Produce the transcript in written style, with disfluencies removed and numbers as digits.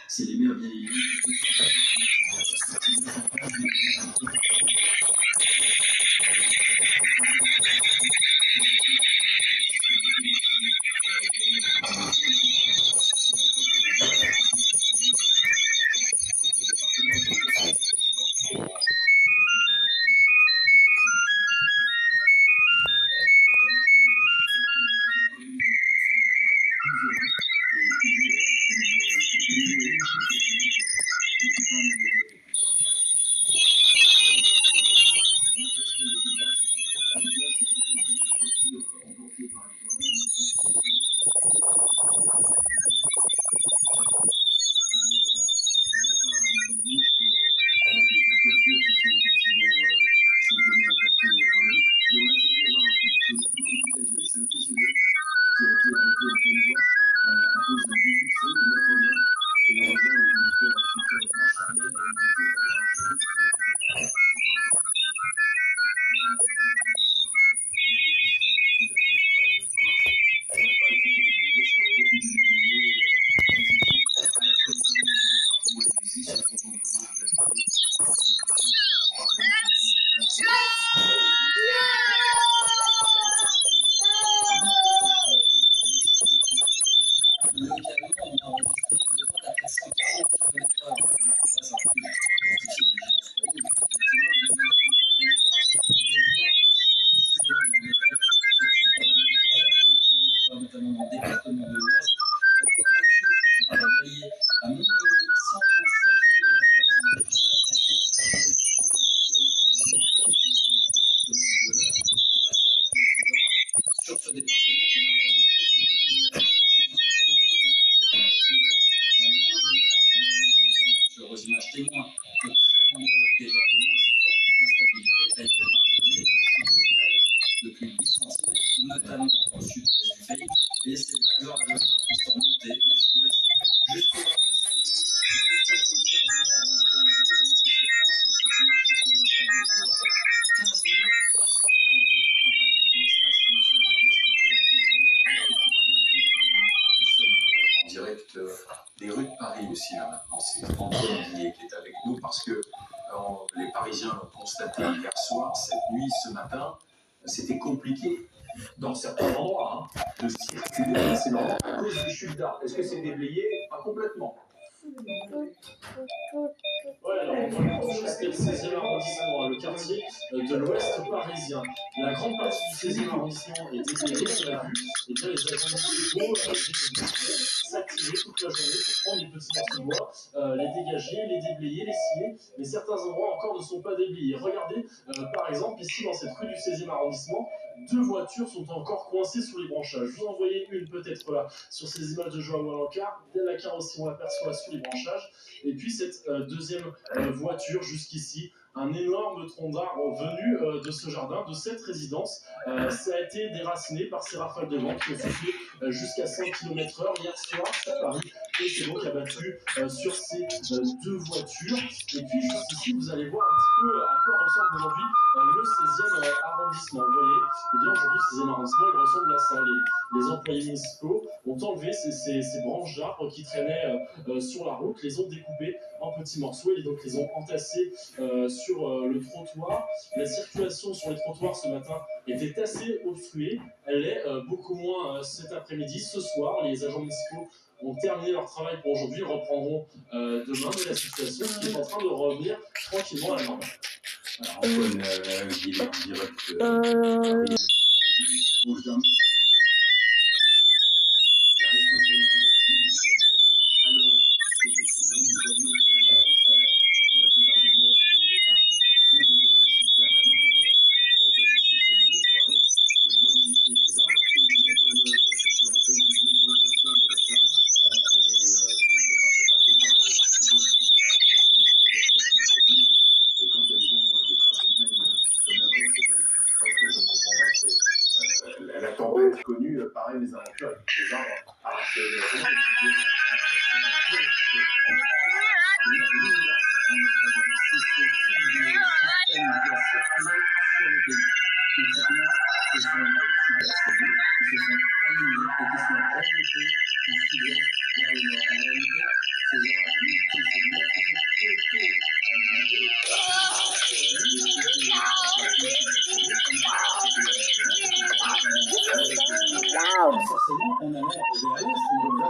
C'est les meilleurs bien évidemment. Qui a été arrêté en pleine voie à cause d'un début de feu au même moment. Et heureusement, le conducteur a su faire une marche arrière et éviter d'avoir un choc. Notamment dans le département de l'Ouest, encore battu par la Vallier à Montgomery, 135 km/h, ça n'avait jamais été observé, 128 km/h dans le département de l'Eure. Au passage de ces orages, sur ce département, on a enregistré 50 mm, 50 litres d'eau au mètre carré tombés en moins d'une heure. On a eu évidemment sur vos images témoins de très nombreux débordements et cette forte instabilité a également donné des chutes de grêle de plus de 8 cm, notamment au sud-ouest du pays. Et ces vagues orageuses qui sont montées du sud-ouest jusqu'au nord de Saint-Louis, jusqu'aux frontières du nord d'un peu en Valais. Vous voyez tous ces points sur cette image, ce sont les impacts de foudre. 15 348 impacts en l'espace d'une seule journée, ce qui en fait la deuxième journée la plus foudroyée depuis le début du mois. Nous sommes en direct des rues de Paris aussi, là maintenant. C'est Antoine Guillet qui est avec nous parce que les Parisiens l'ont constaté hier soir, cette nuit, ce matin, c'était compliqué dans certains endroits de circuler. C'est normal à cause des chutes d'arbres. Est-ce que c'est déblayé? Pas complètement. Ouais, alors on va juste le 16e arrondissement, le quartier de l'Ouest parisien. La grande partie du 16e arrondissement est déblayée, on l'a vu. Et bien les agents municipaux s'activer toute la journée pour prendre les petits morceaux de bois, les dégager, les déblayer, les scier. Mais certains endroits encore ne sont pas déblayés. Regardez, par exemple, ici dans cette rue du 16e arrondissement, 2 voitures sont encore coincées sous les branchages. Je vous en voyez une peut-être là sur ces images de Joao Alencar. Dès la carrosserie, on l'aperçoit sous les branchages. Et puis cette deuxième voiture jusqu'ici, un énorme tronc d'arbre venu de ce jardin, de cette résidence. Ça a été déraciné par ces rafales de vent qui ont soufflé jusqu'à 100 km/h hier soir à Paris. Et c'est donc abattu sur ces 2 voitures. Et puis juste ici, vous allez voir un petit peu à quoi ressemble aujourd'hui le 16e arrondissement. Vous voyez, eh bien aujourd'hui, le 16e arrondissement, il ressemble à ça. Les employés municipaux ont enlevé ces branches d'arbres qui traînaient sur la route, les ont découpées en petits morceaux et donc les ont entassés sur le trottoir. La circulation sur les trottoirs ce matin était assez obstruée. Elle est beaucoup moins cet après-midi. Ce soir, les agents municipaux ont terminé leur travail pour aujourd'hui, reprendront demain, mais la situation qui est en train de revenir tranquillement à la normale. Alors Antoine Guillet en direct. La responsabilité de la commune a été engagée. Alors qu'effectivement, nous avions fait un diagnostic, et la plupart des maires qui ont des parcs font des diagnostics permanents avec l'Office national des forêts pour identifier les arbres et mettre en œuvre des plans réguliers d'entretien de leurs arbres. Mais il ne peut pas tout faire. Donc il y a forcément des catastrophes qui se produisent et quand elles ont des traces humaines comme la vôtre, c'est pas ce que je ne comprends pas, c'est la tempête connue, pareil, les aventures avec les arbres arrachés. Ce sont super cellules qui se sont alignées et qui sont remontées du sud-ouest vers le nord. En réalité, ces orages forcément, on allait vers l'est, on allait vers